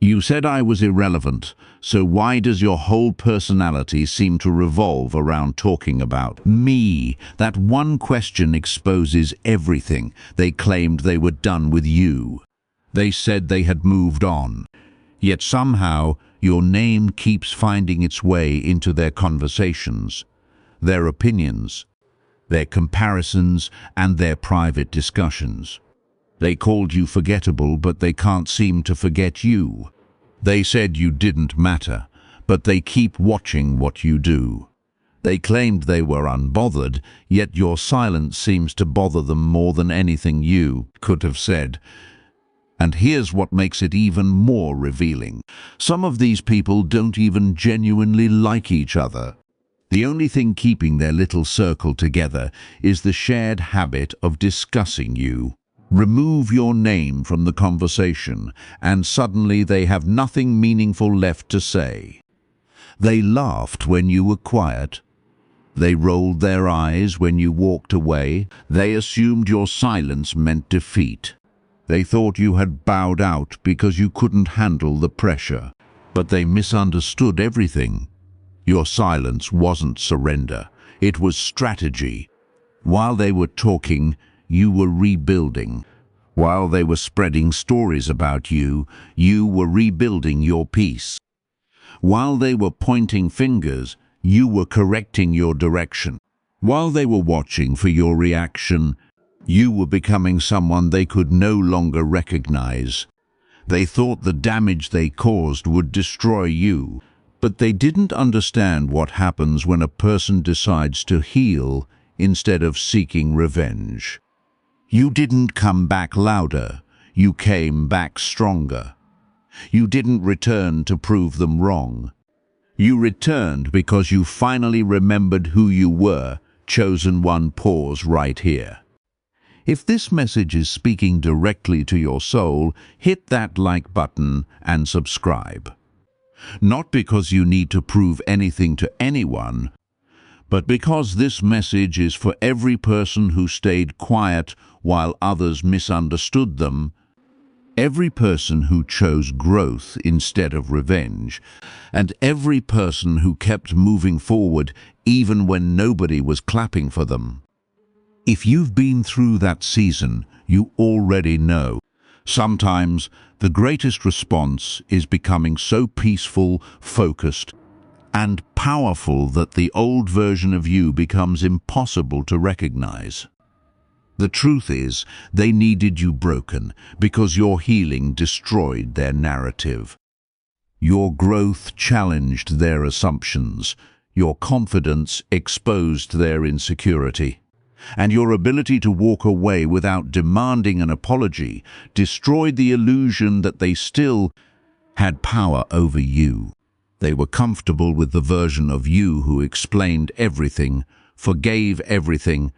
You said I was irrelevant, so why does your whole personality seem to revolve around talking about me? That one question exposes everything. They claimed they were done with you. They said they had moved on. Yet somehow your name keeps finding its way into their conversations, their opinions, their comparisons, and their private discussions. They called you forgettable, but they can't seem to forget you. They said you didn't matter, but they keep watching what you do. They claimed they were unbothered, yet your silence seems to bother them more than anything you could have said. And here's what makes it even more revealing. Some of these people don't even genuinely like each other. The only thing keeping their little circle together is the shared habit of discussing you. Remove your name from the conversation, and suddenly they have nothing meaningful left to say. They laughed when you were quiet. They rolled their eyes when you walked away. They assumed your silence meant defeat. They thought you had bowed out because you couldn't handle the pressure. But they misunderstood everything. Your silence wasn't surrender. It was strategy. While they were talking, you were rebuilding. While they were spreading stories about you, you were rebuilding your peace. While they were pointing fingers, you were correcting your direction. While they were watching for your reaction, you were becoming someone they could no longer recognize. They thought the damage they caused would destroy you, but they didn't understand what happens when a person decides to heal instead of seeking revenge. You didn't come back louder, you came back stronger. You didn't return to prove them wrong. You returned because you finally remembered who you were. Chosen one, pause right here. If this message is speaking directly to your soul, hit that like button and subscribe. Not because you need to prove anything to anyone, but because this message is for every person who stayed quiet while others misunderstood them, every person who chose growth instead of revenge, and every person who kept moving forward even when nobody was clapping for them. If you've been through that season, you already know. Sometimes the greatest response is becoming so peaceful, focused, and powerful that the old version of you becomes impossible to recognize. The truth is, they needed you broken because your healing destroyed their narrative. Your growth challenged their assumptions. Your confidence exposed their insecurity. And your ability to walk away without demanding an apology destroyed the illusion that they still had power over you. They were comfortable with the version of you who explained everything, forgave everything,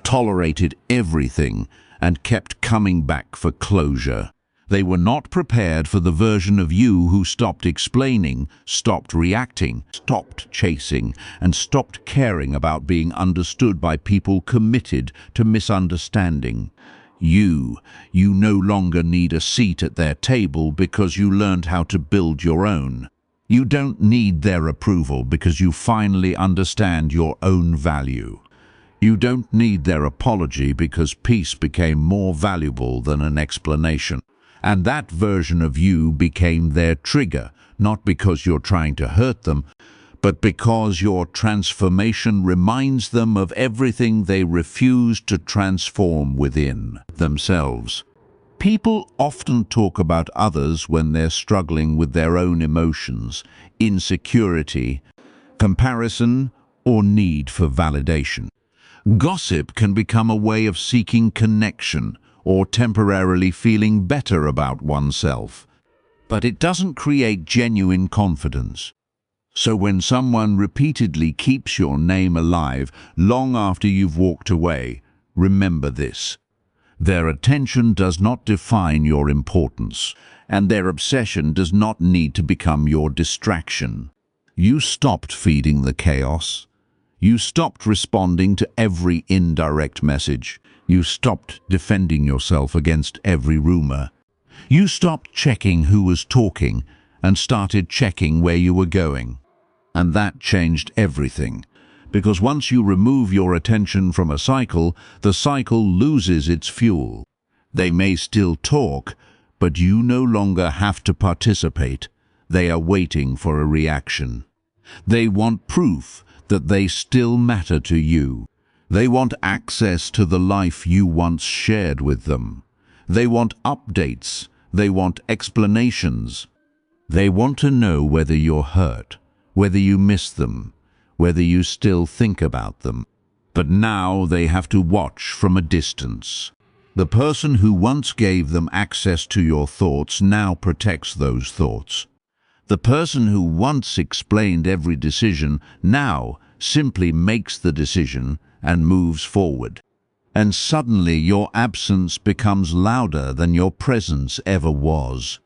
tolerated everything, and kept coming back for closure. They were not prepared for the version of you who stopped explaining, stopped reacting, stopped chasing, and stopped caring about being understood by people committed to misunderstanding. You no longer need a seat at their table because you learned how to build your own. You don't need their approval because you finally understand your own value. You don't need their apology because peace became more valuable than an explanation. And that version of you became their trigger, not because you're trying to hurt them, but because your transformation reminds them of everything they refused to transform within themselves. People often talk about others when they're struggling with their own emotions, insecurity, comparison, or need for validation. Gossip can become a way of seeking connection or temporarily feeling better about oneself, but it doesn't create genuine confidence. So when someone repeatedly keeps your name alive long after you've walked away, remember this. Their attention does not define your importance, and their obsession does not need to become your distraction. You stopped feeding the chaos. You stopped responding to every indirect message. You stopped defending yourself against every rumor. You stopped checking who was talking and started checking where you were going. And that changed everything. Because once you remove your attention from a cycle, the cycle loses its fuel. They may still talk, but you no longer have to participate. They are waiting for a reaction. They want proof that they still matter to you. They want access to the life you once shared with them. They want updates. They want explanations. They want to know whether you're hurt, whether you miss them, whether you still think about them. But now they have to watch from a distance. The person who once gave them access to your thoughts now protects those thoughts. The person who once explained every decision now simply makes the decision and moves forward. And suddenly your absence becomes louder than your presence ever was.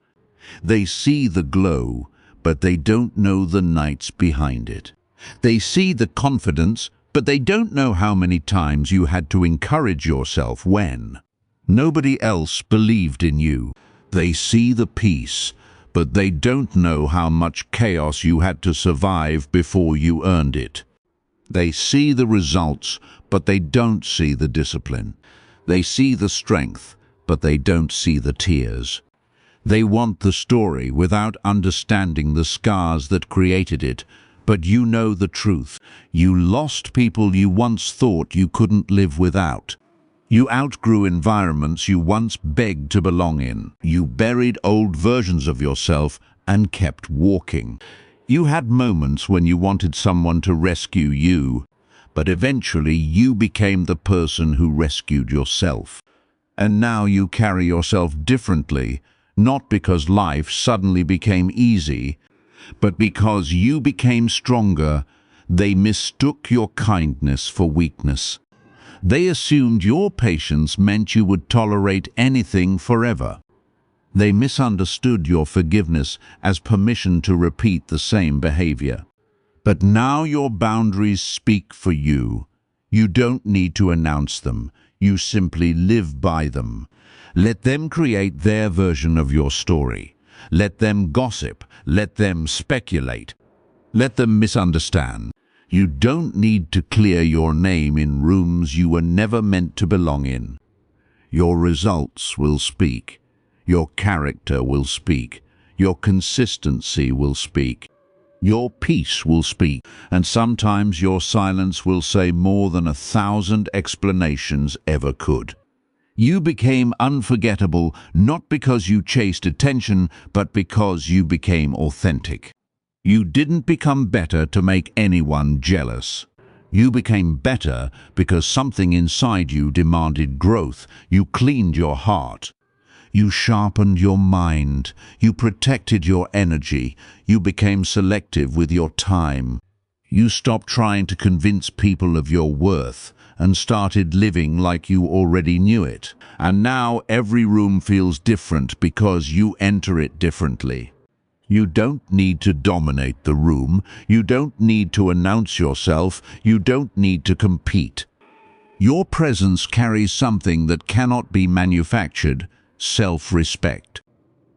They see the glow, but they don't know the nights behind it. They see the confidence, but they don't know how many times you had to encourage yourself when nobody else believed in you. They see the peace, but they don't know how much chaos you had to survive before you earned it. They see the results, but they don't see the discipline. They see the strength, but they don't see the tears. They want the story without understanding the scars that created it, but you know the truth. You lost people you once thought you couldn't live without. You outgrew environments you once begged to belong in. You buried old versions of yourself and kept walking. You had moments when you wanted someone to rescue you, but eventually you became the person who rescued yourself. And now you carry yourself differently, not because life suddenly became easy, but because you became stronger. They mistook your kindness for weakness. They assumed your patience meant you would tolerate anything forever. They misunderstood your forgiveness as permission to repeat the same behavior. But now your boundaries speak for you. You don't need to announce them. You simply live by them. Let them create their version of your story. Let them gossip. Let them speculate. Let them misunderstand. You don't need to clear your name in rooms you were never meant to belong in. Your results will speak. Your character will speak. Your consistency will speak. Your peace will speak. And sometimes your silence will say more than 1,000 explanations ever could. You became unforgettable not because you chased attention, but because you became authentic. You didn't become better to make anyone jealous. You became better because something inside you demanded growth. You cleaned your heart. You sharpened your mind. You protected your energy. You became selective with your time. You stopped trying to convince people of your worth and started living like you already knew it. And now every room feels different because you enter it differently. You don't need to dominate the room. You don't need to announce yourself. You don't need to compete. Your presence carries something that cannot be manufactured: self-respect.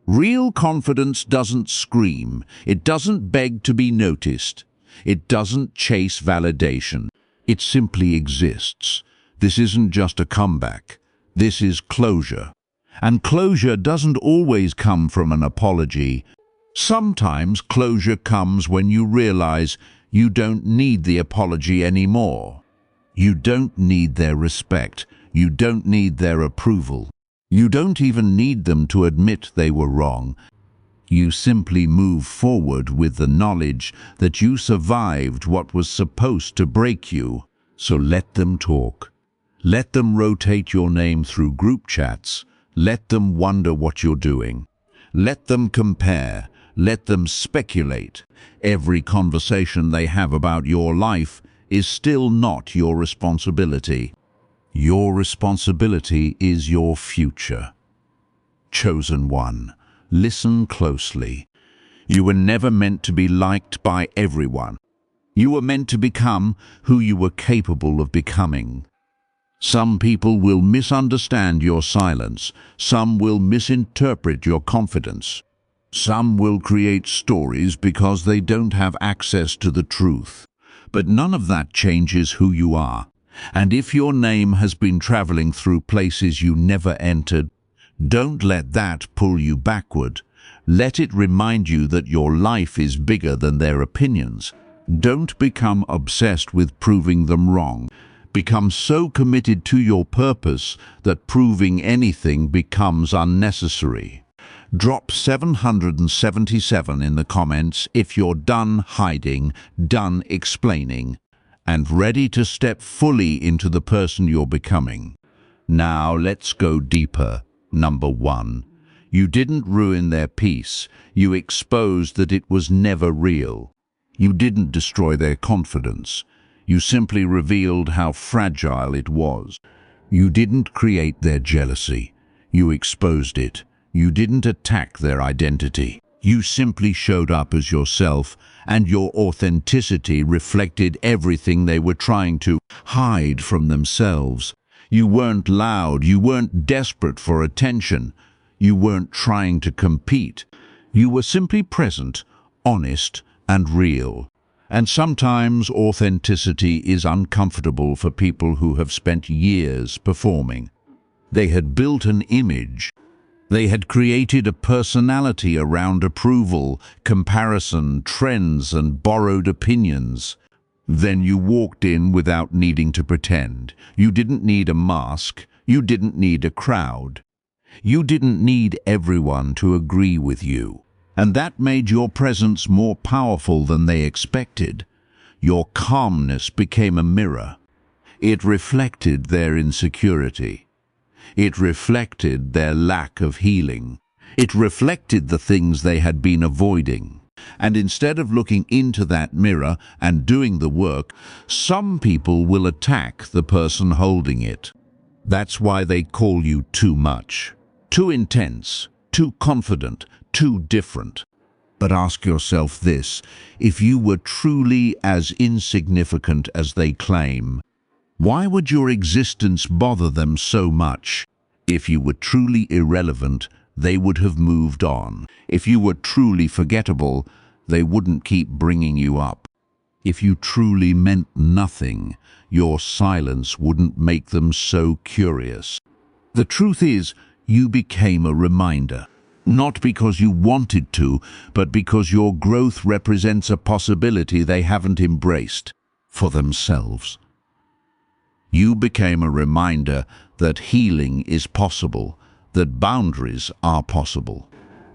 Real confidence doesn't scream. It doesn't beg to be noticed. It doesn't chase validation. It simply exists. This isn't just a comeback. This is closure. And closure doesn't always come from an apology. Sometimes closure comes when you realize you don't need the apology anymore. You don't need their respect. You don't need their approval. You don't even need them to admit they were wrong. You simply move forward with the knowledge that you survived what was supposed to break you. So let them talk. Let them rotate your name through group chats. Let them wonder what you're doing. Let them compare. Let them speculate. Every conversation they have about your life is still not your responsibility. Your responsibility is your future. Chosen one, listen closely. You were never meant to be liked by everyone. You were meant to become who you were capable of becoming. Some people will misunderstand your silence. Some will misinterpret your confidence. Some will create stories because they don't have access to the truth. But none of that changes who you are. And if your name has been traveling through places you never entered, don't let that pull you backward. Let it remind you that your life is bigger than their opinions. Don't become obsessed with proving them wrong. Become so committed to your purpose that proving anything becomes unnecessary. Drop 777 in the comments if you're done hiding, done explaining, and ready to step fully into the person you're becoming. Now let's go deeper. Number 1. You didn't ruin their peace. You exposed that it was never real. You didn't destroy their confidence. You simply revealed how fragile it was. You didn't create their jealousy. You exposed it. You didn't attack their identity. You simply showed up as yourself, and your authenticity reflected everything they were trying to hide from themselves. You weren't loud. You weren't desperate for attention. You weren't trying to compete. You were simply present, honest, and real. And sometimes authenticity is uncomfortable for people who have spent years performing. They had built an image. They had created a personality around approval, comparison, trends, and borrowed opinions. Then you walked in without needing to pretend. You didn't need a mask. You didn't need a crowd. You didn't need everyone to agree with you. And that made your presence more powerful than they expected. Your calmness became a mirror. It reflected their insecurity. It reflected their lack of healing. It reflected the things they had been avoiding. And instead of looking into that mirror and doing the work, some people will attack the person holding it. That's why they call you too much, too intense, too confident, too different. But ask yourself this: if you were truly as insignificant as they claim, why would your existence bother them so much? If you were truly irrelevant, they would have moved on. If you were truly forgettable, they wouldn't keep bringing you up. If you truly meant nothing, your silence wouldn't make them so curious. The truth is, you became a reminder. Not because you wanted to, but because your growth represents a possibility they haven't embraced for themselves. You became a reminder that healing is possible, that boundaries are possible,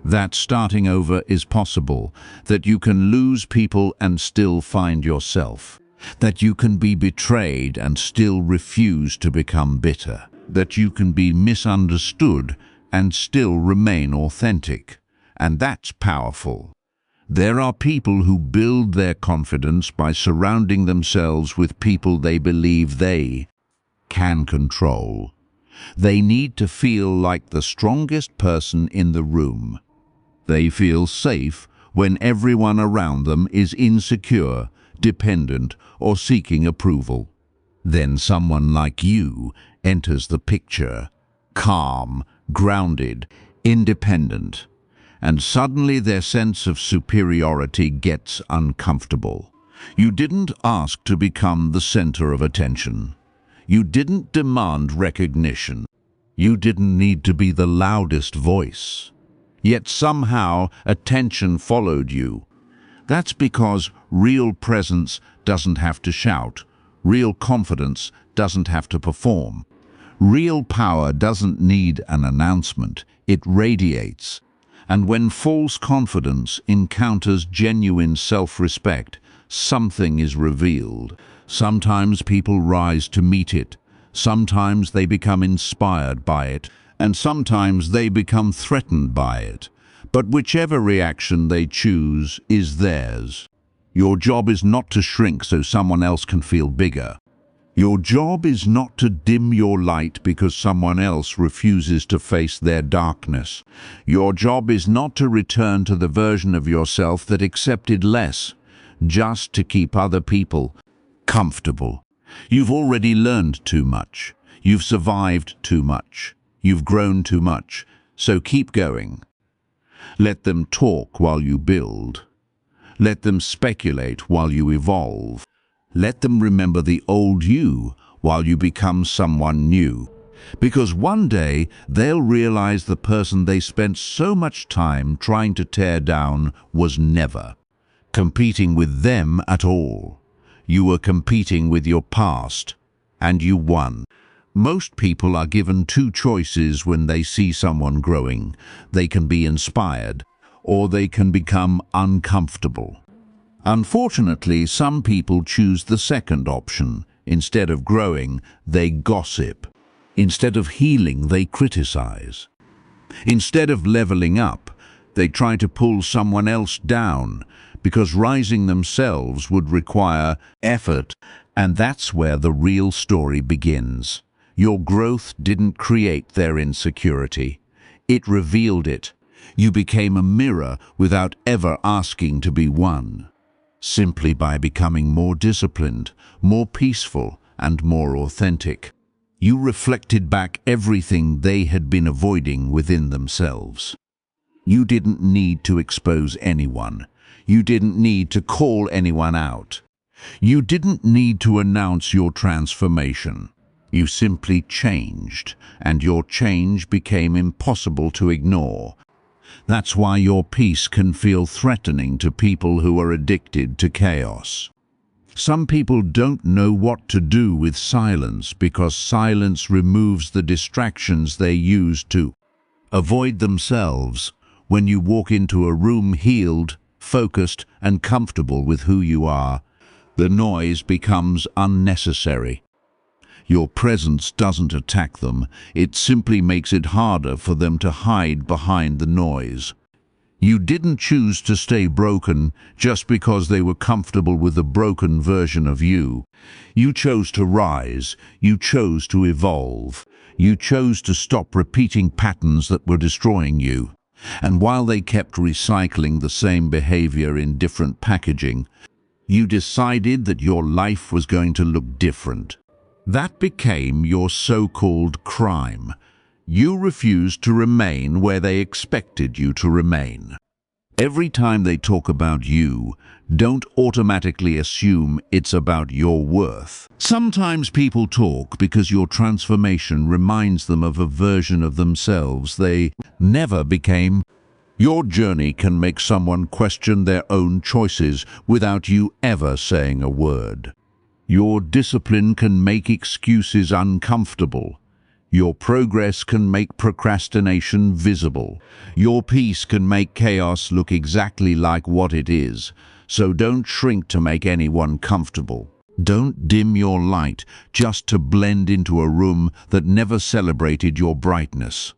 that starting over is possible, that you can lose people and still find yourself, that you can be betrayed and still refuse to become bitter, that you can be misunderstood and still remain authentic. And that's powerful. There are people who build their confidence by surrounding themselves with people they believe they can control. They need to feel like the strongest person in the room. They feel safe when everyone around them is insecure, dependent, or seeking approval. Then someone like you enters the picture, calm, grounded, independent, and suddenly their sense of superiority gets uncomfortable. You didn't ask to become the center of attention. You didn't demand recognition. You didn't need to be the loudest voice. Yet somehow attention followed you. That's because real presence doesn't have to shout. Real confidence doesn't have to perform. Real power doesn't need an announcement. It radiates. And when false confidence encounters genuine self-respect, something is revealed. Sometimes people rise to meet it. Sometimes they become inspired by it. And sometimes they become threatened by it. But whichever reaction they choose is theirs. Your job is not to shrink so someone else can feel bigger. Your job is not to dim your light because someone else refuses to face their darkness. Your job is not to return to the version of yourself that accepted less, just to keep other people comfortable. You've already learned too much. You've survived too much. You've grown too much. So keep going. Let them talk while you build. Let them speculate while you evolve. Let them remember the old you while you become someone new. Because one day they'll realize the person they spent so much time trying to tear down was never competing with them at all. You were competing with your past, and you won. Most people are given two choices when they see someone growing. They can be inspired, or they can become uncomfortable. Unfortunately, some people choose the second option. Instead of growing, they gossip. Instead of healing, they criticize. Instead of leveling up, they try to pull someone else down, because rising themselves would require effort, and that's where the real story begins. Your growth didn't create their insecurity. It revealed it. You became a mirror without ever asking to be one. Simply by becoming more disciplined, more peaceful, and more authentic. You reflected back everything they had been avoiding within themselves. You didn't need to expose anyone. You didn't need to call anyone out. You didn't need to announce your transformation. You simply changed, and your change became impossible to ignore. That's why your peace can feel threatening to people who are addicted to chaos. Some people don't know what to do with silence because silence removes the distractions they use to avoid themselves. When you walk into a room healed, focused, and comfortable with who you are, the noise becomes unnecessary. Your presence doesn't attack them, it simply makes it harder for them to hide behind the noise. You didn't choose to stay broken just because they were comfortable with the broken version of you. You chose to rise, you chose to evolve, you chose to stop repeating patterns that were destroying you. And while they kept recycling the same behavior in different packaging, you decided that your life was going to look different. That became your so-called crime. You refused to remain where they expected you to remain. Every time they talk about you, don't automatically assume it's about your worth. Sometimes people talk because your transformation reminds them of a version of themselves they never became. Your journey can make someone question their own choices without you ever saying a word. Your discipline can make excuses uncomfortable. Your progress can make procrastination visible. Your peace can make chaos look exactly like what it is. So don't shrink to make anyone comfortable. Don't dim your light just to blend into a room that never celebrated your brightness.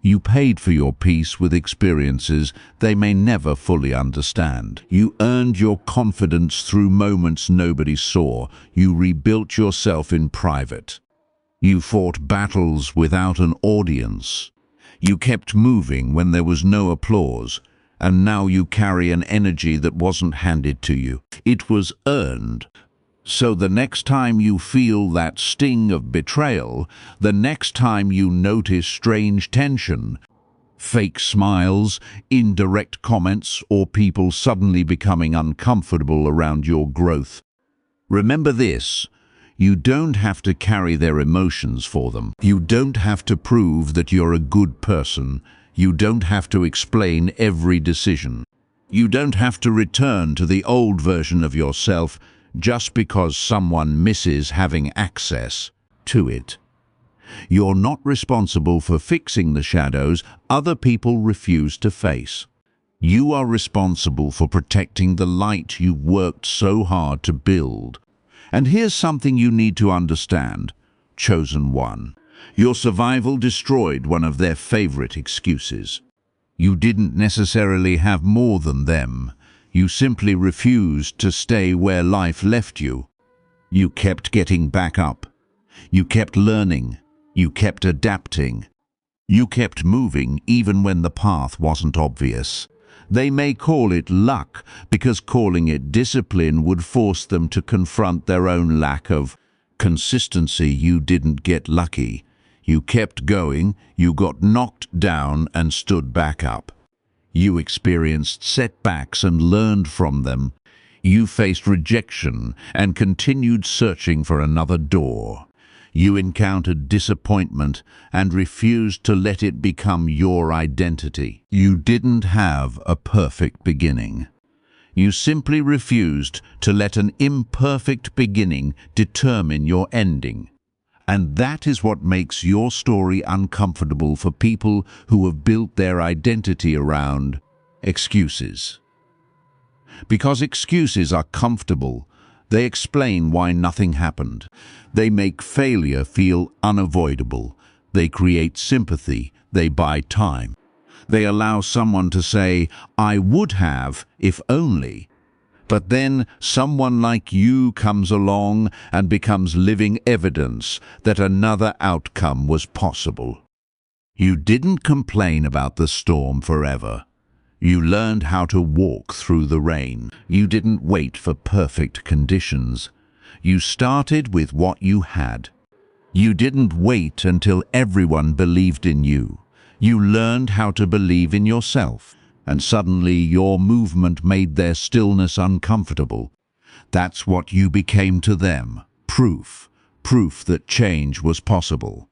You paid for your peace with experiences they may never fully understand. You earned your confidence through moments nobody saw. You rebuilt yourself in private. You fought battles without an audience. You kept moving when there was no applause, and now you carry an energy that wasn't handed to you. It was earned. So the next time you feel that sting of betrayal, the next time you notice strange tension, fake smiles, indirect comments, or people suddenly becoming uncomfortable around your growth, remember this: you don't have to carry their emotions for them. You don't have to prove that you're a good person. You don't have to explain every decision. You don't have to return to the old version of yourself just because someone misses having access to it. You're not responsible for fixing the shadows other people refuse to face. You are responsible for protecting the light you've worked so hard to build. And here's something you need to understand, chosen one. Your survival destroyed one of their favorite excuses. You didn't necessarily have more than them. You simply refused to stay where life left you. You kept getting back up. You kept learning. You kept adapting. You kept moving even when the path wasn't obvious. They may call it luck because calling it discipline would force them to confront their own lack of Consistency, you didn't get lucky. You kept going, you got knocked down and stood back up. You experienced setbacks and learned from them. You faced rejection and continued searching for another door. You encountered disappointment and refused to let it become your identity. You didn't have a perfect beginning. You simply refused to let an imperfect beginning determine your ending. And that is what makes your story uncomfortable for people who have built their identity around excuses. Because excuses are comfortable, they explain why nothing happened. They make failure feel unavoidable. They create sympathy. They buy time. They allow someone to say, "I would have, if only." But then someone like you comes along and becomes living evidence that another outcome was possible. You didn't complain about the storm forever. You learned how to walk through the rain. You didn't wait for perfect conditions. You started with what you had. You didn't wait until everyone believed in you. You learned how to believe in yourself, and suddenly your movement made their stillness uncomfortable. That's what you became to them. Proof. Proof that change was possible.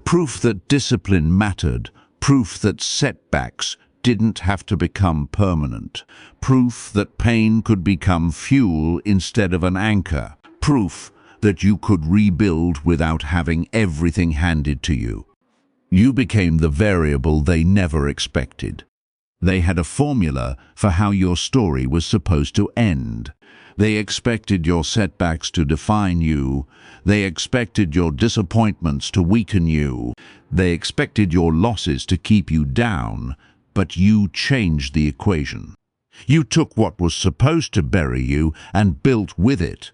Proof that discipline mattered. Proof that setbacks didn't have to become permanent. Proof that pain could become fuel instead of an anchor. Proof that you could rebuild without having everything handed to you. You became the variable they never expected. They had a formula for how your story was supposed to end. They expected your setbacks to define you. They expected your disappointments to weaken you. They expected your losses to keep you down. But you changed the equation. You took what was supposed to bury you and built with it.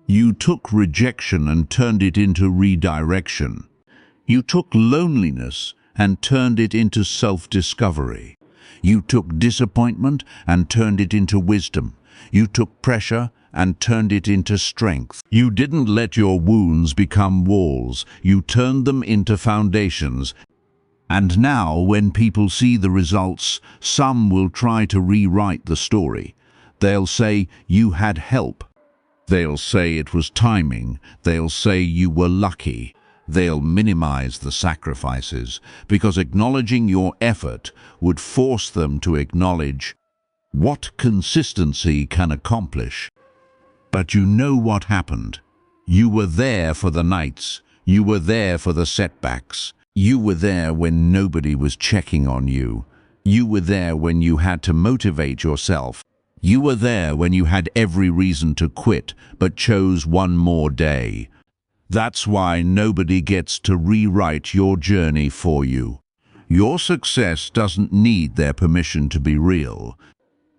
You took rejection and turned it into redirection. You took loneliness and turned it into self-discovery. You took disappointment and turned it into wisdom. You took pressure and turned it into strength. You didn't let your wounds become walls. You turned them into foundations. And now, when people see the results, some will try to rewrite the story. They'll say you had help. They'll say it was timing. They'll say you were lucky. They'll minimize the sacrifices, because acknowledging your effort would force them to acknowledge what consistency can accomplish. But you know what happened. You were there for the nights. You were there for the setbacks. You were there when nobody was checking on you. You were there when you had to motivate yourself. You were there when you had every reason to quit, but chose one more day. That's why nobody gets to rewrite your journey for you. Your success doesn't need their permission to be real.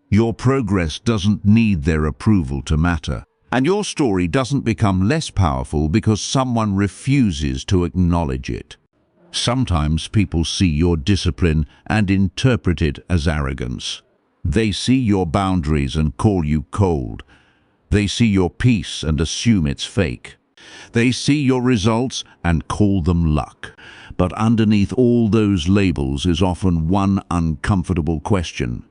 Your progress doesn't need their approval to matter. And your story doesn't become less powerful because someone refuses to acknowledge it. Sometimes people see your discipline and interpret it as arrogance. They see your boundaries and call you cold. They see your peace and assume it's fake. They see your results and call them luck. But underneath all those labels is often one uncomfortable question.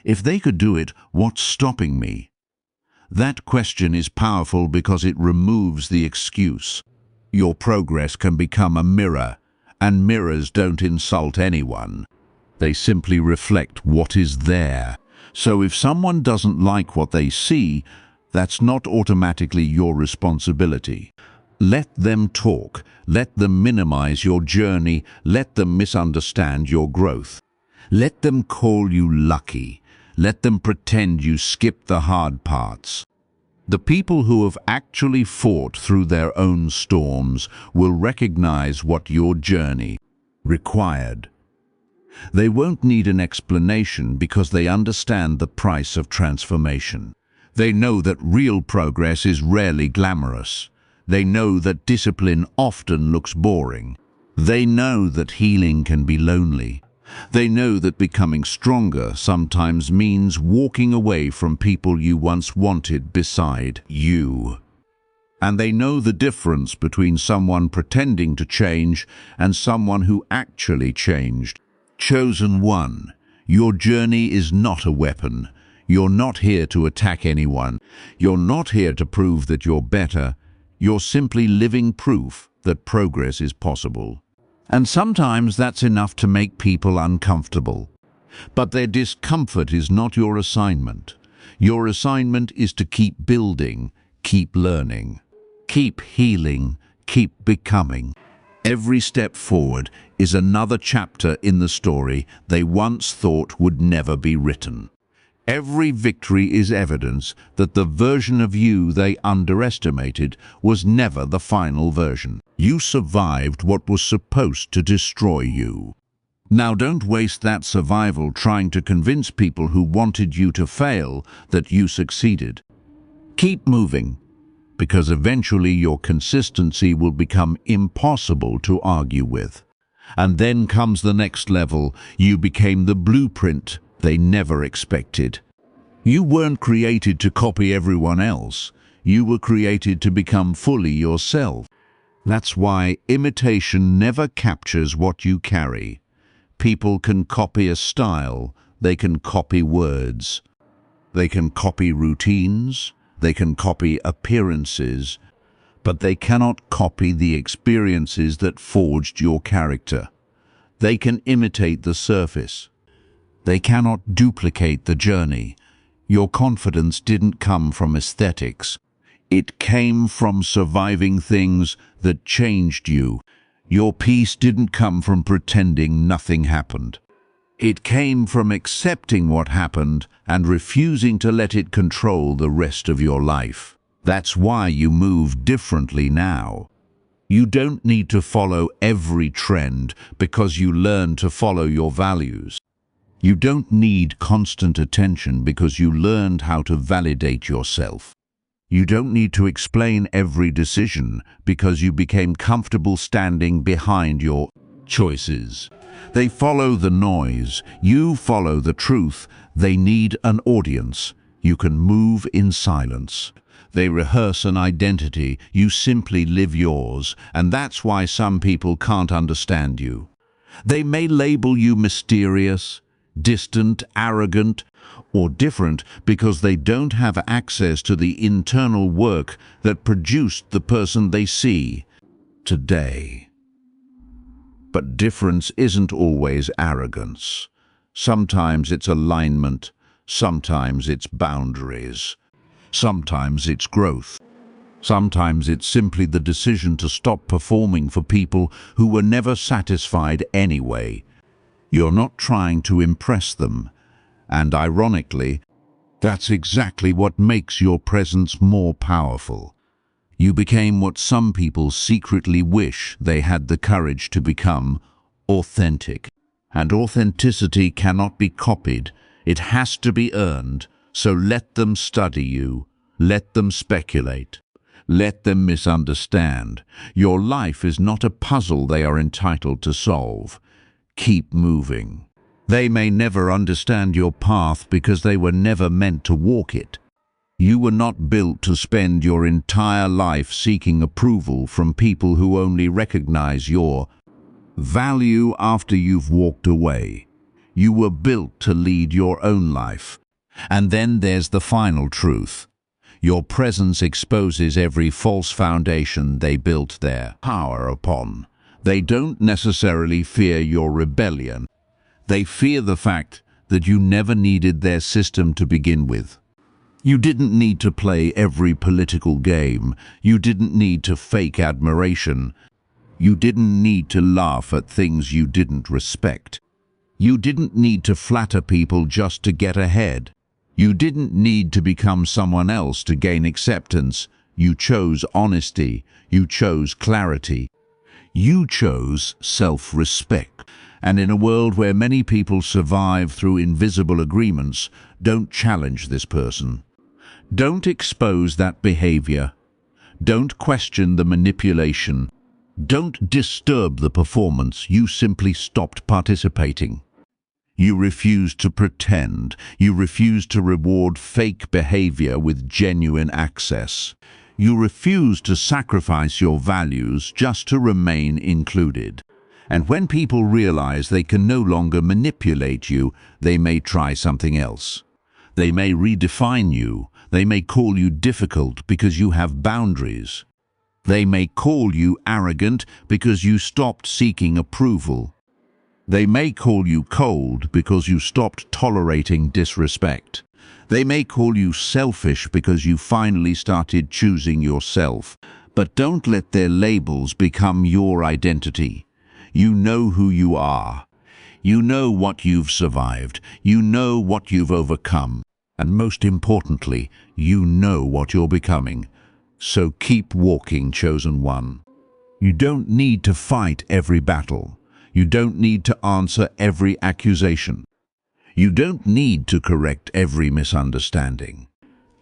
If they could do it, what's stopping me? That question is powerful because it removes the excuse. Your progress can become a mirror. And mirrors don't insult anyone. They simply reflect what is there. So if someone doesn't like what they see, that's not automatically your responsibility. Let them talk. Let them minimize your journey. Let them misunderstand your growth. Let them call you lucky. Let them pretend you skipped the hard parts. The people who have actually fought through their own storms will recognize what your journey required. They won't need an explanation because they understand the price of transformation. They know that real progress is rarely glamorous. They know that discipline often looks boring. They know that healing can be lonely. They know that becoming stronger sometimes means walking away from people you once wanted beside you. And they know the difference between someone pretending to change and someone who actually changed. Chosen one, your journey is not a weapon. You're not here to attack anyone. You're not here to prove that you're better. You're simply living proof that progress is possible. And sometimes that's enough to make people uncomfortable. But their discomfort is not your assignment. Your assignment is to keep building, keep learning, keep healing, keep becoming. Every step forward is another chapter in the story they once thought would never be written. Every victory is evidence that the version of you they underestimated was never the final version. You survived what was supposed to destroy you. Now don't waste that survival trying to convince people who wanted you to fail that you succeeded. Keep moving, because eventually your consistency will become impossible to argue with. And then comes the next level. You became the blueprint they never expected. You weren't created to copy everyone else. You were created to become fully yourself. That's why imitation never captures what you carry. People can copy a style, they can copy words, they can copy routines, they can copy appearances, but they cannot copy the experiences that forged your character. They can imitate the surface. They cannot duplicate the journey. Your confidence didn't come from aesthetics. It came from surviving things that changed you. Your peace didn't come from pretending nothing happened. It came from accepting what happened and refusing to let it control the rest of your life. That's why you move differently now. You don't need to follow every trend because you learn to follow your values. You don't need constant attention because you learned how to validate yourself. You don't need to explain every decision because you became comfortable standing behind your choices. They follow the noise. You follow the truth. They need an audience. You can move in silence. They rehearse an identity. You simply live yours, and that's why some people can't understand you. They may label you mysterious, distant, arrogant, or different because they don't have access to the internal work that produced the person they see today. But difference isn't always arrogance. Sometimes it's alignment, sometimes it's boundaries, sometimes it's growth. Sometimes it's simply the decision to stop performing for people who were never satisfied anyway. You're not trying to impress them, and ironically, that's exactly what makes your presence more powerful. You became what some people secretly wish they had the courage to become: authentic. And authenticity cannot be copied. It has to be earned. So let them study you. Let them speculate. Let them misunderstand. Your life is not a puzzle they are entitled to solve. Keep moving. They may never understand your path because they were never meant to walk it. You were not built to spend your entire life seeking approval from people who only recognize your value after you've walked away. You were built to lead your own life. And then there's the final truth. Your presence exposes every false foundation they built their power upon. They don't necessarily fear your rebellion. They fear the fact that you never needed their system to begin with. You didn't need to play every political game. You didn't need to fake admiration. You didn't need to laugh at things you didn't respect. You didn't need to flatter people just to get ahead. You didn't need to become someone else to gain acceptance. You chose honesty. You chose clarity. You chose self-respect. And in a world where many people survive through invisible agreements, don't challenge this person. Don't expose that behavior. Don't question the manipulation. Don't disturb the performance. You simply stopped participating. You refused to pretend. You refused to reward fake behavior with genuine access. You refuse to sacrifice your values just to remain included. And when people realize they can no longer manipulate you, they may try something else. They may redefine you. They may call you difficult because you have boundaries. They may call you arrogant because you stopped seeking approval. They may call you cold because you stopped tolerating disrespect. They may call you selfish because you finally started choosing yourself. But don't let their labels become your identity. You know who you are. You know what you've survived. You know what you've overcome. And most importantly, you know what you're becoming. So keep walking, chosen one. You don't need to fight every battle. You don't need to answer every accusation. You don't need to correct every misunderstanding.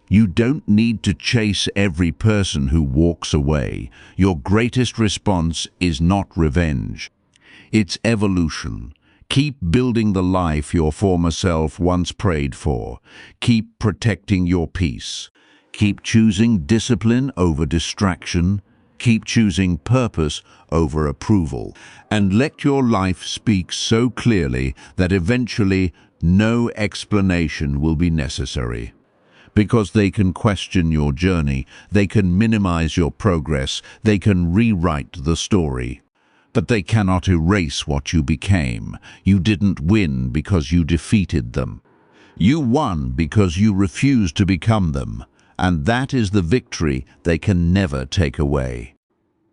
You don't need to chase every person who walks away. Your greatest response is not revenge. It's evolution. Keep building the life your former self once prayed for. Keep protecting your peace. Keep choosing discipline over distraction. Keep choosing purpose over approval. And let your life speak so clearly that eventually no explanation will be necessary. Because they can question your journey, they can minimize your progress, they can rewrite the story. But they cannot erase what you became. You didn't win because you defeated them. You won because you refused to become them. And that is the victory they can never take away.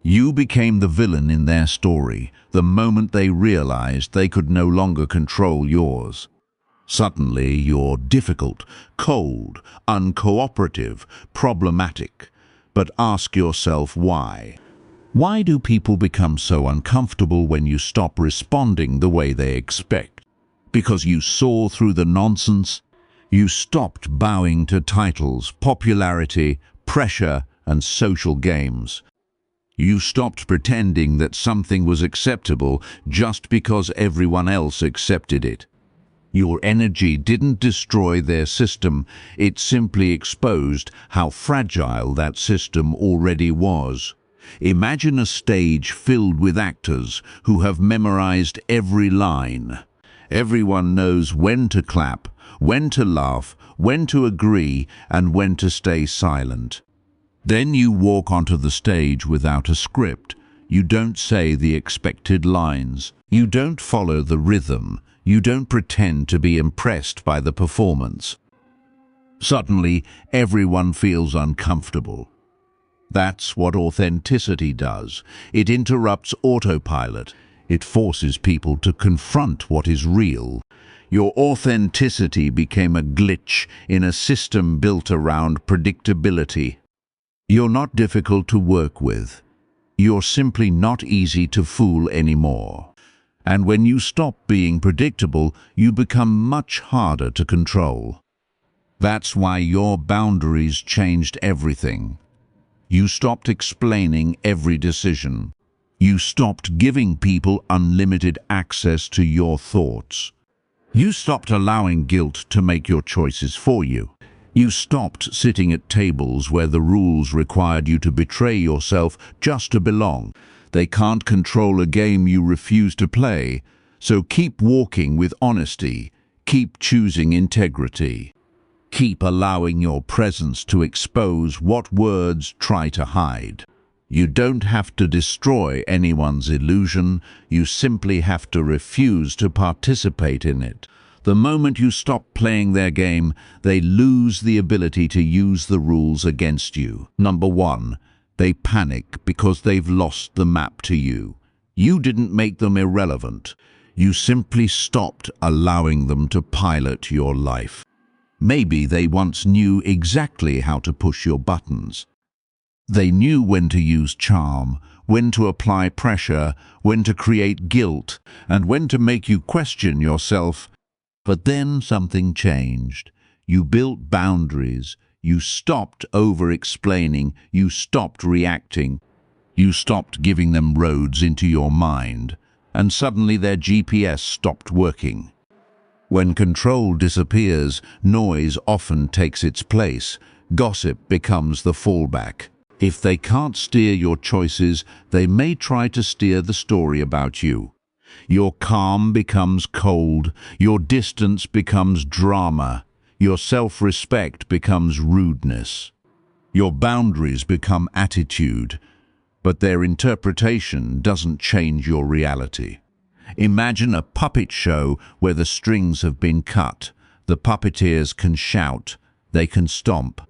You became the villain in their story the moment they realized they could no longer control yours. Suddenly you're difficult, cold, uncooperative, problematic. But ask yourself why. Why do people become so uncomfortable when you stop responding the way they expect? Because you saw through the nonsense. You stopped bowing to titles, popularity, pressure, and social games. You stopped pretending that something was acceptable just because everyone else accepted it. Your energy didn't destroy their system, it simply exposed how fragile that system already was. Imagine a stage filled with actors who have memorized every line. Everyone knows when to clap, when to laugh, when to agree, and when to stay silent. Then you walk onto the stage without a script. You don't say the expected lines. You don't follow the rhythm. You don't pretend to be impressed by the performance. Suddenly, everyone feels uncomfortable. That's what authenticity does. It interrupts autopilot. It forces people to confront what is real. Your authenticity became a glitch in a system built around predictability. You're not difficult to work with. You're simply not easy to fool anymore. And when you stop being predictable, you become much harder to control. That's why your boundaries changed everything. You stopped explaining every decision. You stopped giving people unlimited access to your thoughts. You stopped allowing guilt to make your choices for you. You stopped sitting at tables where the rules required you to betray yourself just to belong. They can't control a game you refuse to play, so keep walking with honesty. Keep choosing integrity. Keep allowing your presence to expose what words try to hide. You don't have to destroy anyone's illusion, you simply have to refuse to participate in it. The moment you stop playing their game, they lose the ability to use the rules against you. Number 1, they panic because they've lost the map to you. You didn't make them irrelevant. You simply stopped allowing them to pilot your life. Maybe they once knew exactly how to push your buttons. They knew when to use charm, when to apply pressure, when to create guilt, and when to make you question yourself. But then something changed. You built boundaries. You stopped over-explaining. You stopped reacting. You stopped giving them roads into your mind. And suddenly their GPS stopped working. When control disappears, noise often takes its place. Gossip becomes the fallback. If they can't steer your choices, they may try to steer the story about you. Your calm becomes cold, your distance becomes drama, your self-respect becomes rudeness. Your boundaries become attitude, but their interpretation doesn't change your reality. Imagine a puppet show where the strings have been cut. The puppeteers can shout, they can stomp,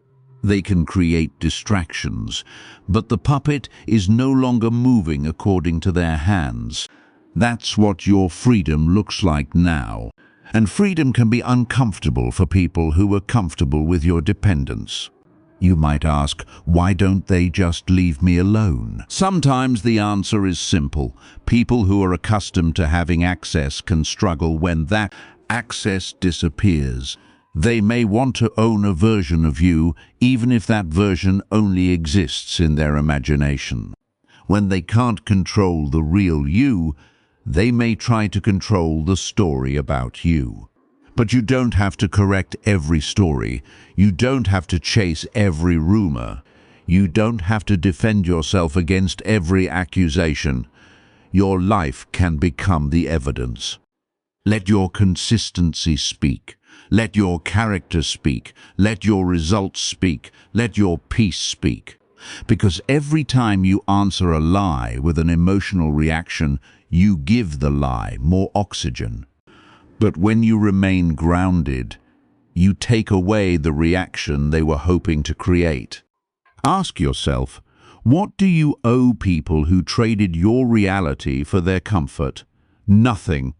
they can create distractions, but the puppet is no longer moving according to their hands. That's what your freedom looks like now. And freedom can be uncomfortable for people who are comfortable with your dependence. You might ask, why don't they just leave me alone? Sometimes the answer is simple. People who are accustomed to having access can struggle when that access disappears. They may want to own a version of you, even if that version only exists in their imagination. When they can't control the real you, they may try to control the story about you. But you don't have to correct every story. You don't have to chase every rumor. You don't have to defend yourself against every accusation. Your life can become the evidence. Let your consistency speak. Let your character speak. Let your results speak. Let your peace speak. Because every time you answer a lie with an emotional reaction, you give the lie more oxygen. But when you remain grounded, you take away the reaction they were hoping to create. Ask yourself, what do you owe people who traded your reality for their comfort? Nothing.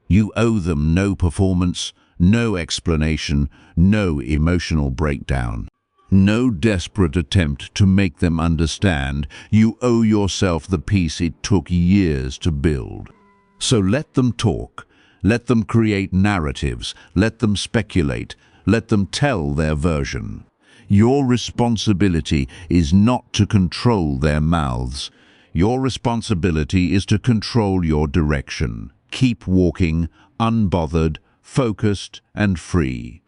You owe them no performance, no explanation, no emotional breakdown. No desperate attempt to make them understand. You owe yourself the peace it took years to build. So let them talk. Let them create narratives. Let them speculate. Let them tell their version. Your responsibility is not to control their mouths. Your responsibility is to control your direction. Keep walking, unbothered, focused, and free.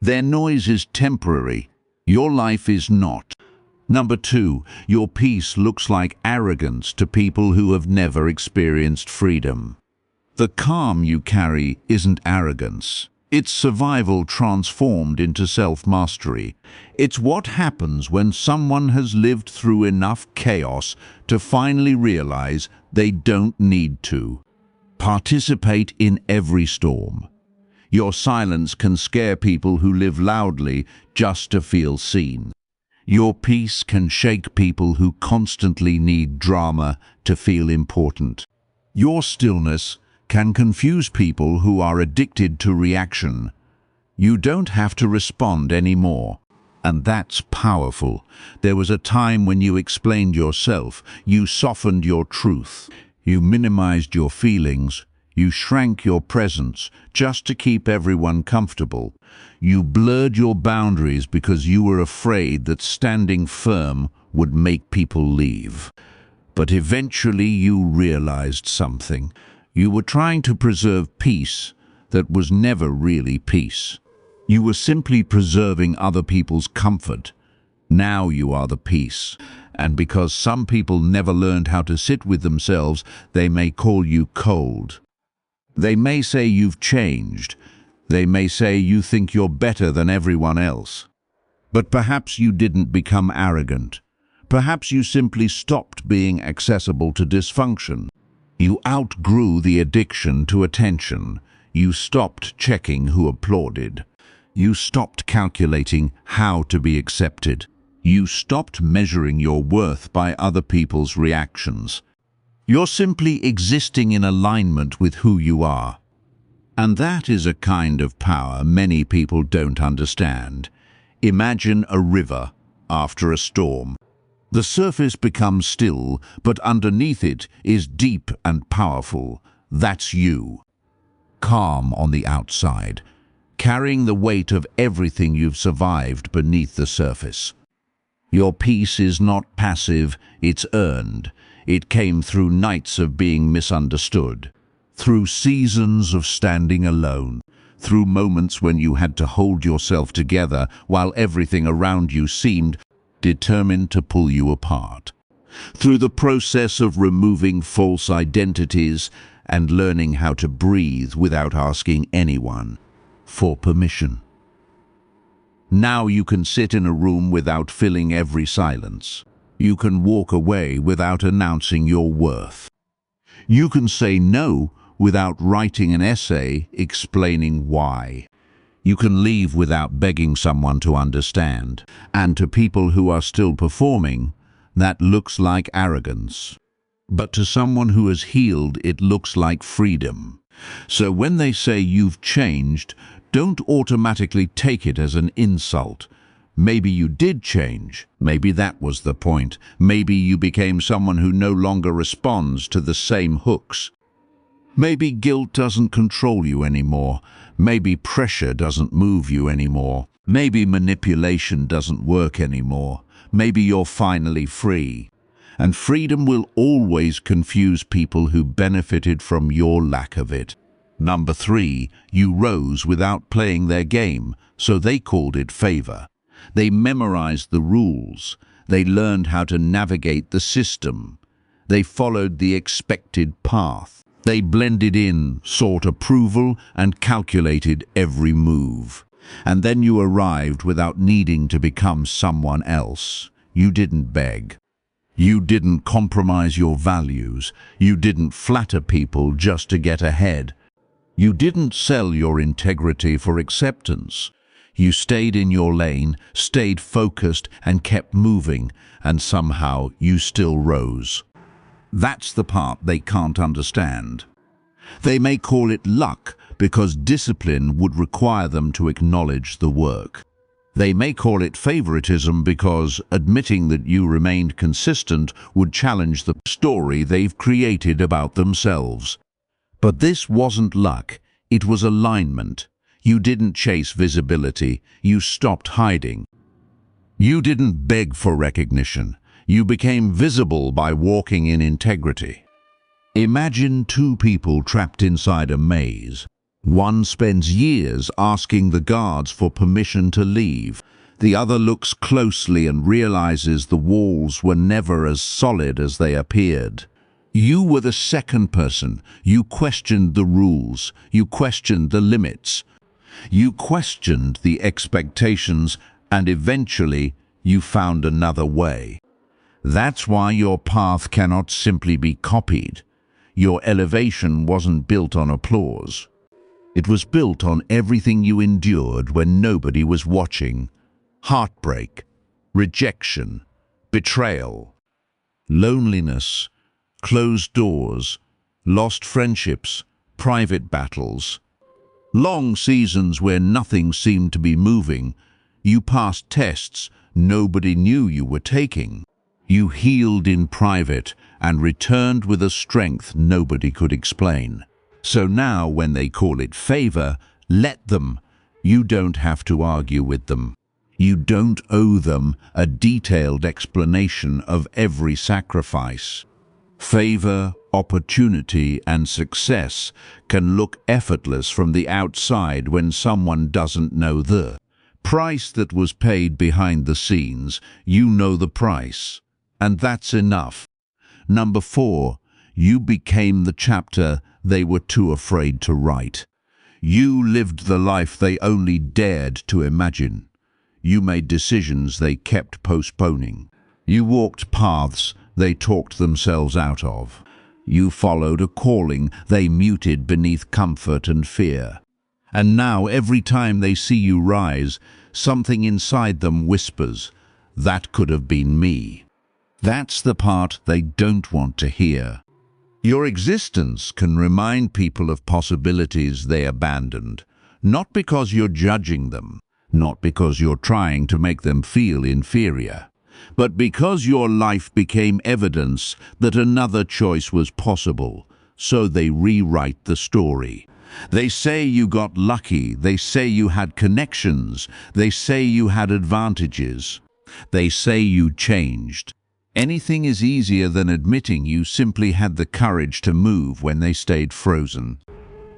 Their noise is temporary. Your life is not. Number 2, your peace looks like arrogance to people who have never experienced freedom. The calm you carry isn't arrogance. It's survival transformed into self-mastery. It's what happens when someone has lived through enough chaos to finally realize they don't need to participate in every storm. Your silence can scare people who live loudly just to feel seen. Your peace can shake people who constantly need drama to feel important. Your stillness can confuse people who are addicted to reaction. You don't have to respond anymore. And that's powerful. There was a time when you explained yourself, you softened your truth, you minimized your feelings, you shrank your presence just to keep everyone comfortable. You blurred your boundaries because you were afraid that standing firm would make people leave. But eventually you realized something. You were trying to preserve peace that was never really peace. You were simply preserving other people's comfort. Now you are the peace. And because some people never learned how to sit with themselves, they may call you cold. They may say you've changed. They may say you think you're better than everyone else. But perhaps you didn't become arrogant. Perhaps you simply stopped being accessible to dysfunction. You outgrew the addiction to attention. You stopped checking who applauded. You stopped calculating how to be accepted. You stopped measuring your worth by other people's reactions. You're simply existing in alignment with who you are. And that is a kind of power many people don't understand. Imagine a river after a storm. The surface becomes still, but underneath it is deep and powerful. That's you. Calm on the outside, carrying the weight of everything you've survived beneath the surface. Your peace is not passive, it's earned. It came through nights of being misunderstood, through seasons of standing alone, through moments when you had to hold yourself together while everything around you seemed determined to pull you apart. Through the process of removing false identities and learning how to breathe without asking anyone for permission. Now you can sit in a room without filling every silence. You can walk away without announcing your worth. You can say no without writing an essay explaining why. You can leave without begging someone to understand. And to people who are still performing, that looks like arrogance. But to someone who has healed, it looks like freedom. So when they say you've changed, don't automatically take it as an insult. Maybe you did change. Maybe that was the point. Maybe you became someone who no longer responds to the same hooks. Maybe guilt doesn't control you anymore. Maybe pressure doesn't move you anymore. Maybe manipulation doesn't work anymore. Maybe you're finally free. And freedom will always confuse people who benefited from your lack of it. Number 3, you rose without playing their game, so they called it favor. They memorized the rules. They learned how to navigate the system. They followed the expected path. They blended in, sought approval, and calculated every move. And then you arrived without needing to become someone else. You didn't beg. You didn't compromise your values. You didn't flatter people just to get ahead. You didn't sell your integrity for acceptance. You stayed in your lane, stayed focused, and kept moving, and somehow you still rose. That's the part they can't understand. They may call it luck because discipline would require them to acknowledge the work. They may call it favoritism because admitting that you remained consistent would challenge the story they've created about themselves. But this wasn't luck, it was alignment. You didn't chase visibility, you stopped hiding. You didn't beg for recognition, you became visible by walking in integrity. Imagine two people trapped inside a maze. One spends years asking the guards for permission to leave. The other looks closely and realizes the walls were never as solid as they appeared. You were the second person. You questioned the rules. You questioned the limits. You questioned the expectations, and eventually you found another way. That's why your path cannot simply be copied. Your elevation wasn't built on applause. It was built on everything you endured when nobody was watching. Heartbreak, rejection, betrayal, loneliness, closed doors, lost friendships, private battles. Long seasons where nothing seemed to be moving. You passed tests nobody knew you were taking. You healed in private and returned with a strength nobody could explain. So now when they call it favor, let them. You don't have to argue with them. You don't owe them a detailed explanation of every sacrifice. Favor, opportunity, and success can look effortless from the outside when someone doesn't know the price that was paid behind the scenes. You know the price, and that's enough. Number 4, you became the chapter they were too afraid to write. You lived the life they only dared to imagine. You made decisions they kept postponing. You walked paths they talked themselves out of. You followed a calling they muted beneath comfort and fear. And now every time they see you rise, something inside them whispers, "That could have been me." That's the part they don't want to hear. Your existence can remind people of possibilities they abandoned, not because you're judging them, not because you're trying to make them feel inferior, but because your life became evidence that another choice was possible, so they rewrite the story. They say you got lucky, they say you had connections, they say you had advantages, they say you changed. Anything is easier than admitting you simply had the courage to move when they stayed frozen.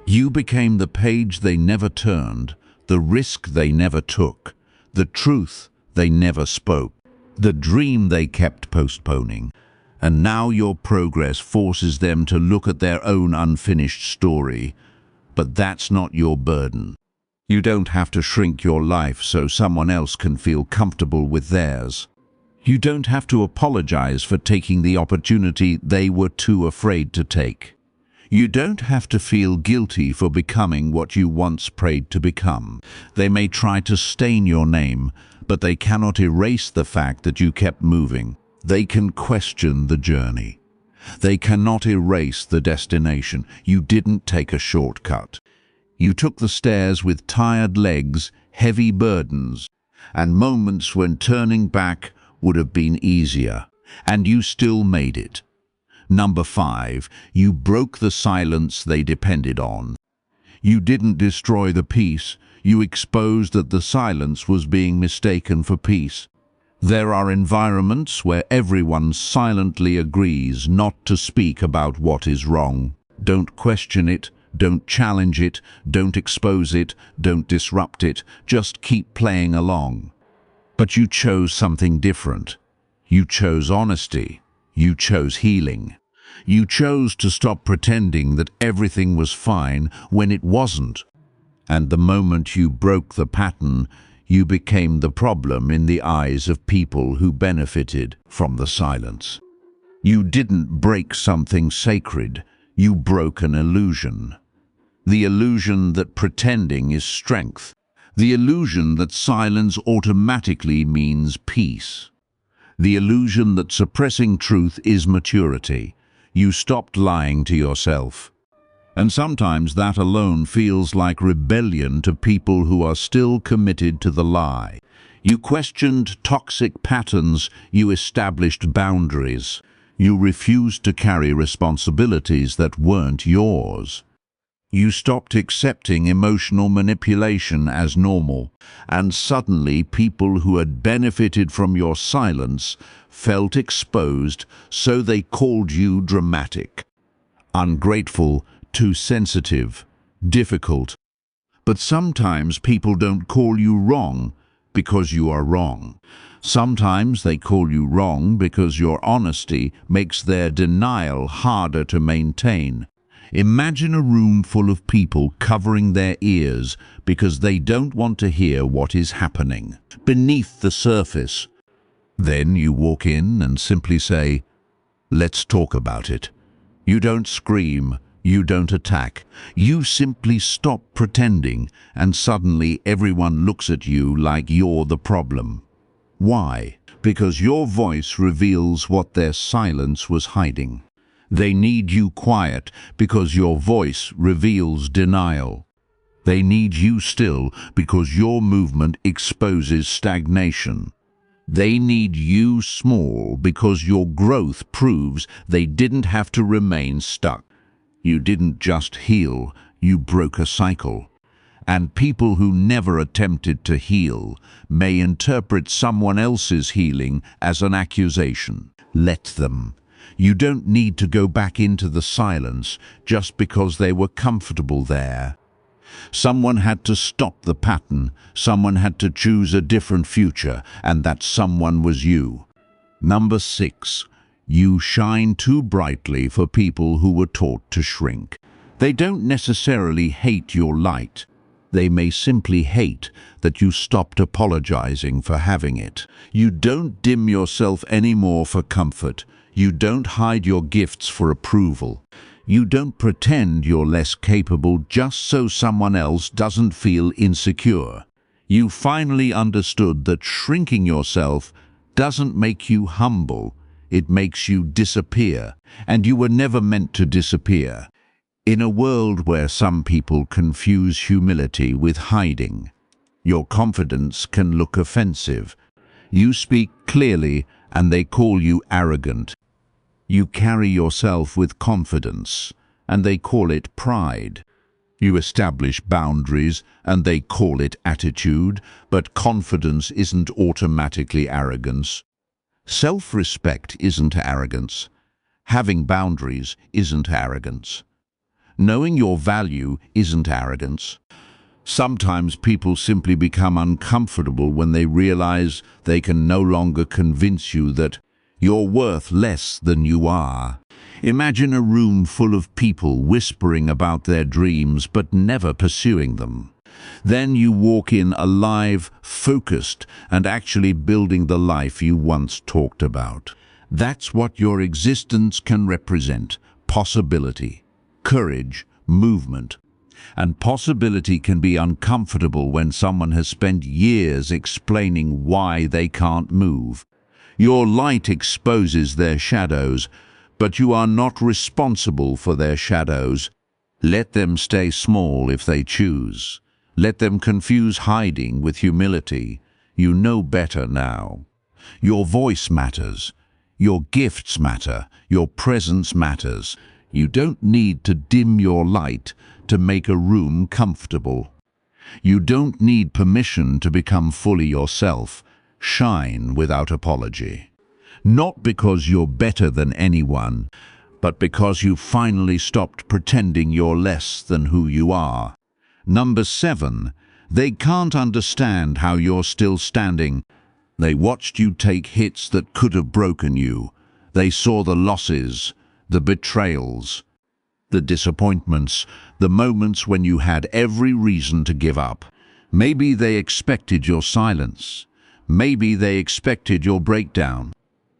You became the page they never turned, the risk they never took, the truth they never spoke. the dream they kept postponing. And now your progress forces them to look at their own unfinished story. But that's not your burden. You don't have to shrink your life so someone else can feel comfortable with theirs. You don't have to apologize for taking the opportunity they were too afraid to take. You don't have to feel guilty for becoming what you once prayed to become. They may try to stain your name, but they cannot erase the fact that you kept moving. They can question the journey. They cannot erase the destination. You didn't take a shortcut. You took the stairs with tired legs, heavy burdens, and moments when turning back would have been easier. And you still made it. Number 5, you broke the silence they depended on. You didn't destroy the peace. You exposed that the silence was being mistaken for peace. There are environments where everyone silently agrees not to speak about what is wrong. Don't question it, don't challenge it, don't expose it, don't disrupt it, just keep playing along. But you chose something different. You chose honesty. You chose healing. You chose to stop pretending that everything was fine when it wasn't. And the moment you broke the pattern, you became the problem in the eyes of people who benefited from the silence. You didn't break something sacred, you broke an illusion. The illusion that pretending is strength. The illusion that silence automatically means peace. The illusion that suppressing truth is maturity. You stopped lying to yourself. And sometimes that alone feels like rebellion to people who are still committed to the lie. You questioned toxic patterns, you established boundaries. You refused to carry responsibilities that weren't yours. You stopped accepting emotional manipulation as normal, and suddenly people who had benefited from your silence felt exposed, so they called you dramatic, ungrateful, too sensitive, difficult. But sometimes people don't call you wrong because you are wrong. Sometimes they call you wrong because your honesty makes their denial harder to maintain. Imagine a room full of people covering their ears because they don't want to hear what is happening beneath the surface. Then you walk in and simply say, "Let's talk about it." You don't scream, you don't attack. You simply stop pretending, and suddenly everyone looks at you like you're the problem. Why? Because your voice reveals what their silence was hiding. They need you quiet because your voice reveals denial. They need you still because your movement exposes stagnation. They need you small because your growth proves they didn't have to remain stuck. You didn't just heal, you broke a cycle. And people who never attempted to heal may interpret someone else's healing as an accusation. Let them. You don't need to go back into the silence just because they were comfortable there. Someone had to stop the pattern, someone had to choose a different future, and that someone was you. Number 6. You shine too brightly for people who were taught to shrink. They don't necessarily hate your light. They may simply hate that you stopped apologizing for having it. You don't dim yourself anymore for comfort. You don't hide your gifts for approval. You don't pretend you're less capable just so someone else doesn't feel insecure. You finally understood that shrinking yourself doesn't make you humble. It makes you disappear, and you were never meant to disappear. In a world where some people confuse humility with hiding, your confidence can look offensive. You speak clearly, and they call you arrogant. You carry yourself with confidence, and they call it pride. You establish boundaries, and they call it attitude, but confidence isn't automatically arrogance. Self-respect isn't arrogance. Having boundaries isn't arrogance. Knowing your value isn't arrogance. Sometimes people simply become uncomfortable when they realize they can no longer convince you that you're worth less than you are. Imagine a room full of people whispering about their dreams but never pursuing them. Then you walk in alive, focused, and actually building the life you once talked about. That's what your existence can represent: possibility, courage, movement. And possibility can be uncomfortable when someone has spent years explaining why they can't move. Your light exposes their shadows, but you are not responsible for their shadows. Let them stay small if they choose. Let them confuse hiding with humility. You know better now. Your voice matters. Your gifts matter. Your presence matters. You don't need to dim your light to make a room comfortable. You don't need permission to become fully yourself. Shine without apology. Not because you're better than anyone, but because you finally stopped pretending you're less than who you are. Number 7, they can't understand how you're still standing. They watched you take hits that could have broken you. They saw the losses, the betrayals, the disappointments, the moments when you had every reason to give up. Maybe they expected your silence. Maybe they expected your breakdown.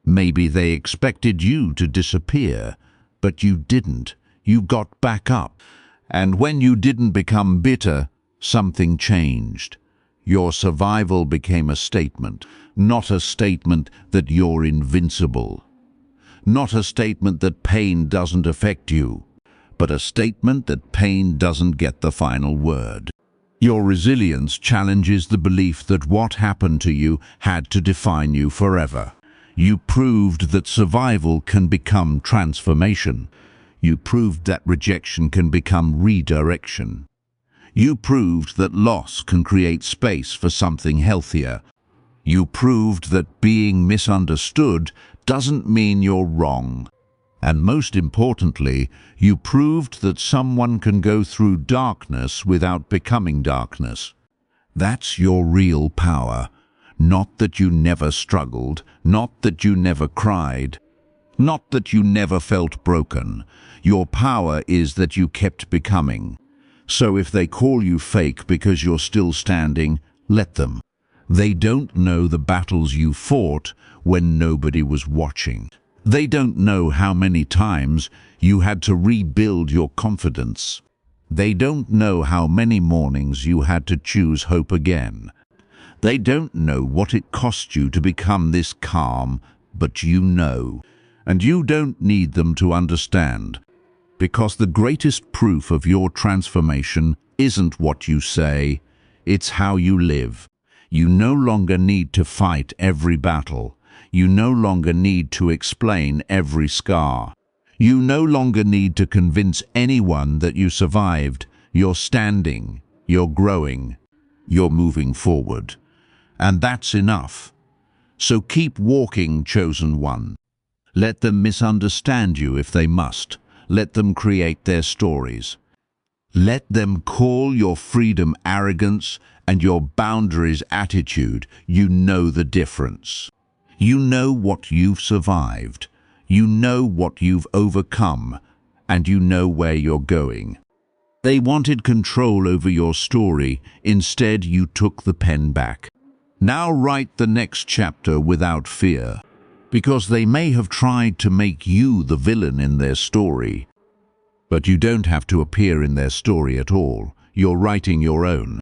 Maybe they expected you to disappear, but you didn't. You got back up. And when you didn't become bitter, something changed. Your survival became a statement, not a statement that you're invincible. Not a statement that pain doesn't affect you, but a statement that pain doesn't get the final word. Your resilience challenges the belief that what happened to you had to define you forever. You proved that survival can become transformation. You proved that rejection can become redirection. You proved that loss can create space for something healthier. You proved that being misunderstood doesn't mean you're wrong. And most importantly, you proved that someone can go through darkness without becoming darkness. That's your real power. Not that you never struggled, not that you never cried, not that you never felt broken. Your power is that you kept becoming. So if they call you fake because you're still standing, let them. They don't know the battles you fought when nobody was watching. They don't know how many times you had to rebuild your confidence. They don't know how many mornings you had to choose hope again. They don't know what it cost you to become this calm, but you know. And you don't need them to understand, because the greatest proof of your transformation isn't what you say, it's how you live. You no longer need to fight every battle. You no longer need to explain every scar. You no longer need to convince anyone that you survived. You're standing, you're growing, you're moving forward. And that's enough. So keep walking, chosen one. Let them misunderstand you if they must. Let them create their stories. Let them call your freedom arrogance and your boundaries attitude. You know the difference. You know what you've survived. You know what you've overcome. And you know where you're going. They wanted control over your story. Instead, you took the pen back. Now write the next chapter without fear, because they may have tried to make you the villain in their story. But you don't have to appear in their story at all. You're writing your own.